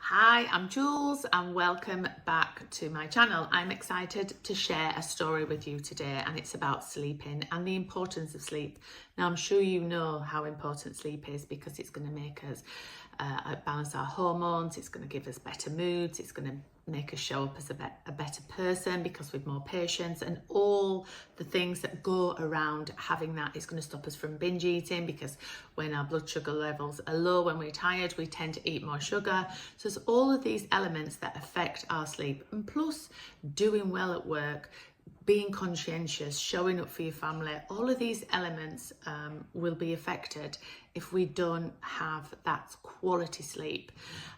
Hi, I'm Jules and welcome back to my channel. I'm excited to share a story with you today, and it's about sleeping and the importance of sleep. Now, I'm sure you know how important sleep is because it's going to make us balance our hormones, it's going to give us better moods, it's going to make us show up as a better person because with more patience, and all the things that go around having that is going to stop us from binge eating, because when our blood sugar levels are low, when we're tired, we tend to eat more sugar. So it's all of these elements that affect our sleep, and plus doing well at work, being conscientious, showing up for your family, all of these elements will be affected if we don't have that quality sleep.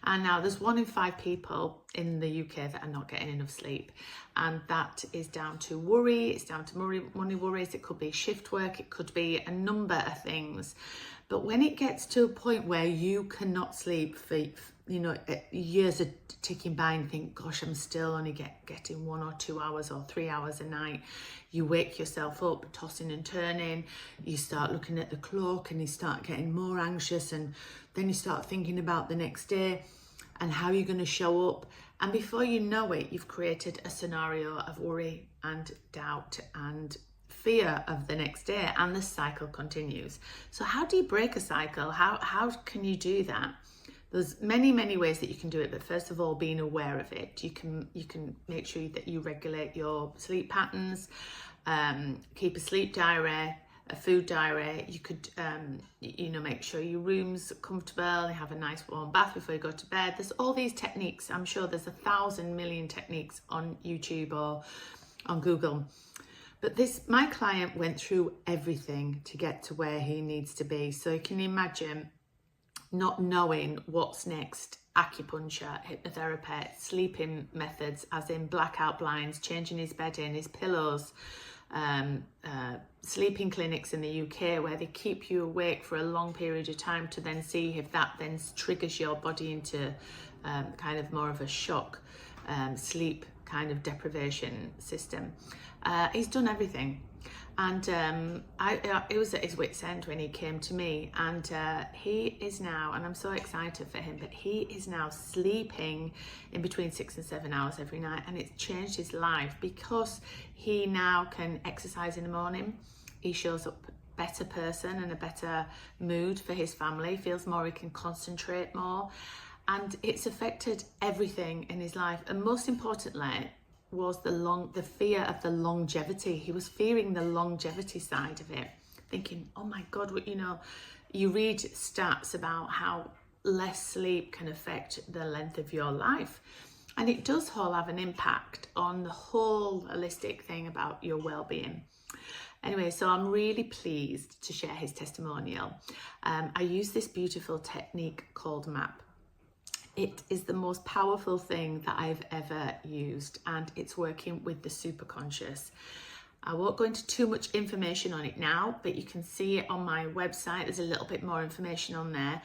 And now there's 1 in 5 people in the UK that are not getting enough sleep, and that is down to worry, it's down to money worries, it could be shift work, it could be a number of things. But when it gets to a point where you cannot sleep for years are ticking by and think, gosh, I'm still only getting 1 or 2 hours or 3 hours a night, you wake yourself up tossing and turning, you start looking at the clock and you start getting more anxious, and then you start thinking about the next day and how you're going to show up, and before you know it, you've created a scenario of worry and doubt and fear of the next day, and the cycle continues. So how do you break a cycle? How can you do that? There's many ways that you can do it, but first of all, being aware of it. You can make sure that you regulate your sleep patterns, keep a sleep diary, a food diary. You could make sure your room's comfortable, you have a nice warm bath before you go to bed. There's all these techniques. I'm sure there's 1,000 million techniques on YouTube or on Google. But my client went through everything to get to where he needs to be. So you can imagine not knowing what's next: acupuncture, hypnotherapy, sleeping methods, as in blackout blinds, changing his bedding, his pillows, sleeping clinics in the UK where they keep you awake for a long period of time to then see if that then triggers your body into kind of more of a shock sleep kind of deprivation system. He's done everything. And it was at his wit's end when he came to me, and he is now, and I'm so excited for him, but he is now sleeping in between 6 and 7 hours every night, and it's changed his life because he now can exercise in the morning. He shows up a better person and a better mood for his family, feels more, he can concentrate more, and it's affected everything in his life. And most importantly was the fear of the longevity. He was fearing the longevity side of it, thinking, oh my God, you read stats about how less sleep can affect the length of your life. And it does all have an impact on the whole holistic thing about your well-being. Anyway, so I'm really pleased to share his testimonial. I use this beautiful technique called MAP. It is the most powerful thing that I've ever used, and it's working with the superconscious. I won't go into too much information on it now, but you can see it on my website. There's a little bit more information on there.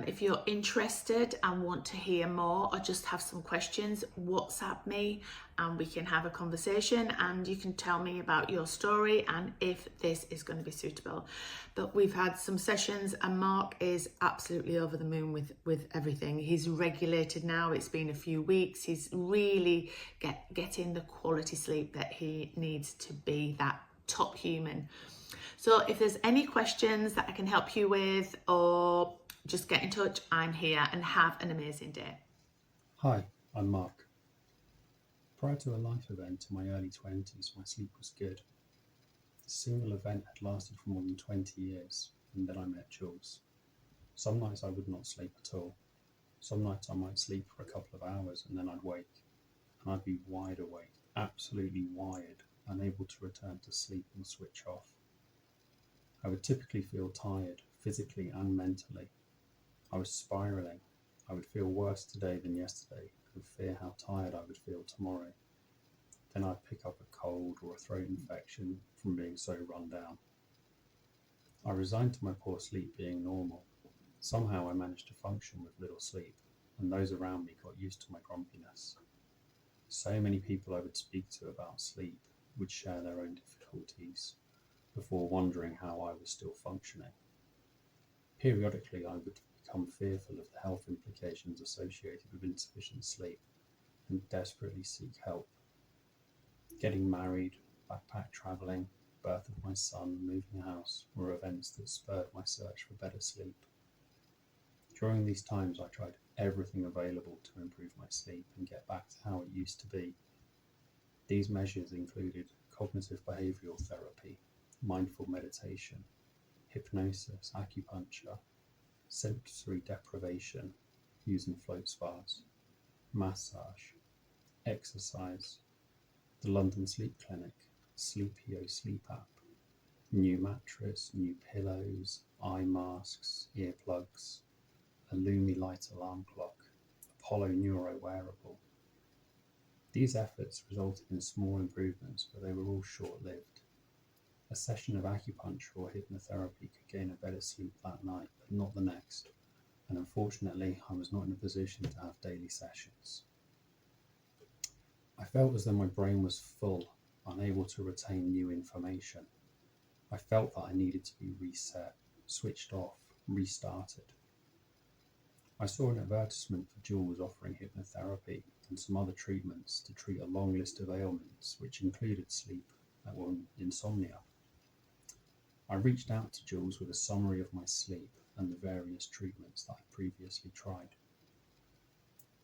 If you're interested and want to hear more or just have some questions, WhatsApp me and we can have a conversation, and you can tell me about your story and if this is going to be suitable. But we've had some sessions and Mark is absolutely over the moon with everything. He's regulated now. It's been a few weeks. He's really getting the quality sleep that he needs to be that top human. So if there's any questions that I can help you with, or just get in touch, I'm here, and have an amazing day. Hi, I'm Mark. Prior to a life event in my early 20s, my sleep was good. The single event had lasted for more than 20 years, and then I met Jules. Some nights I would not sleep at all. Some nights I might sleep for a couple of hours and then I'd wake, and I'd be wide awake, absolutely wired, unable to return to sleep and switch off. I would typically feel tired, physically and mentally. I was spiraling. I would feel worse today than yesterday, and fear how tired I would feel tomorrow. Then I'd pick up a cold or a throat infection from being so run down. I resigned to my poor sleep being normal. Somehow I managed to function with little sleep, and those around me got used to my grumpiness. So many people I would speak to about sleep would share their own difficulties before wondering how I was still functioning. Periodically I would become fearful of the health implications associated with insufficient sleep and desperately seek help. Getting married, backpack travelling, birth of my son, moving house were events that spurred my search for better sleep. During these times, I tried everything available to improve my sleep and get back to how it used to be. These measures included cognitive behavioural therapy, mindful meditation, hypnosis, acupuncture, sensory deprivation using float spas, massage, exercise, the London Sleep Clinic, Sleepio sleep app, new mattress, new pillows, eye masks, earplugs, a Lumi light alarm clock, Apollo Neuro wearable. These efforts resulted in small improvements, but they were all short-lived. A session of acupuncture or hypnotherapy could gain a better sleep that night, but not the next, and unfortunately I was not in a position to have daily sessions. I felt as though my brain was full, unable to retain new information. I felt that I needed to be reset, switched off, restarted. I saw an advertisement for Jules offering hypnotherapy and some other treatments to treat a long list of ailments, which included sleep and insomnia. I reached out to Jules with a summary of my sleep and the various treatments that I previously tried.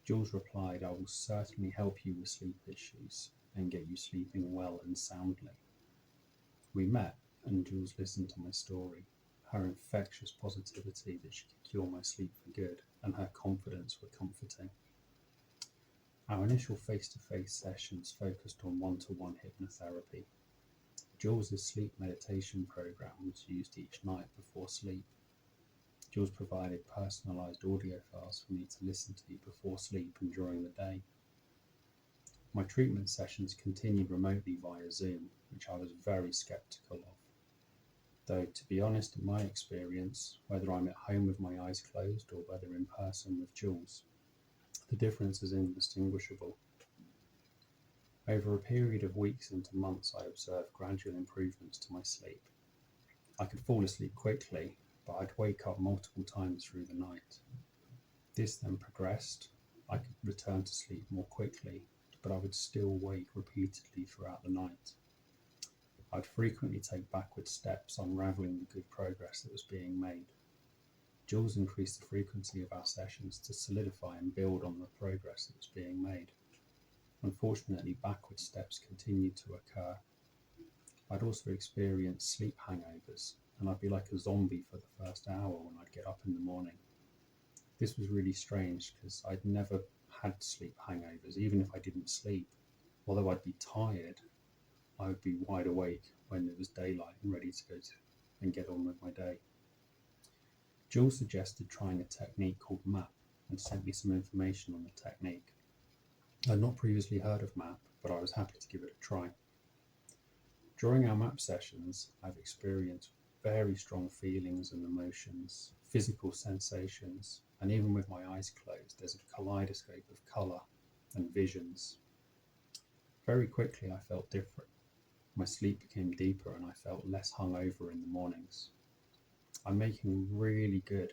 Jules replied, "I will certainly help you with sleep issues and get you sleeping well and soundly." We met and Jules listened to my story, her infectious positivity that she could cure my sleep for good, and her confidence were comforting. Our initial face-to-face sessions focused on one-to-one hypnotherapy. Jules' sleep meditation program was used each night before sleep. Jules provided personalised audio files for me to listen to before sleep and during the day. My treatment sessions continued remotely via Zoom, which I was very sceptical of. Though, to be honest, in my experience, whether I'm at home with my eyes closed or whether in person with Jules, the difference is indistinguishable. Over a period of weeks into months, I observed gradual improvements to my sleep. I could fall asleep quickly, but I'd wake up multiple times through the night. This then progressed. I could return to sleep more quickly, but I would still wake repeatedly throughout the night. I'd frequently take backward steps, unravelling the good progress that was being made. Jules increased the frequency of our sessions to solidify and build on the progress that was being made. Unfortunately, backward steps continued to occur. I'd also experienced sleep hangovers, and I'd be like a zombie for the first hour when I'd get up in the morning. This was really strange because I'd never had sleep hangovers, even if I didn't sleep. Although I'd be tired, I would be wide awake when it was daylight and ready to go and get on with my day. Jules suggested trying a technique called MAP and sent me some information on the technique. I'd not previously heard of MAP, but I was happy to give it a try. During our MAP sessions, I've experienced very strong feelings and emotions, physical sensations, and even with my eyes closed, there's a kaleidoscope of colour and visions. Very quickly, I felt different. My sleep became deeper and I felt less hungover in the mornings. I'm making really good,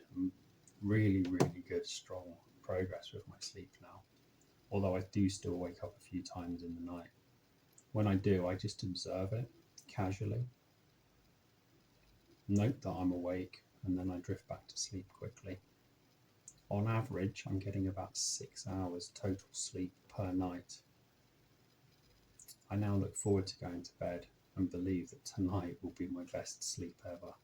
strong progress with my sleep now, although I do still wake up a few times in the night. When I do, I just observe it casually, note that I'm awake, and then I drift back to sleep quickly. On average, I'm getting about 6 hours total sleep per night. I now look forward to going to bed and believe that tonight will be my best sleep ever.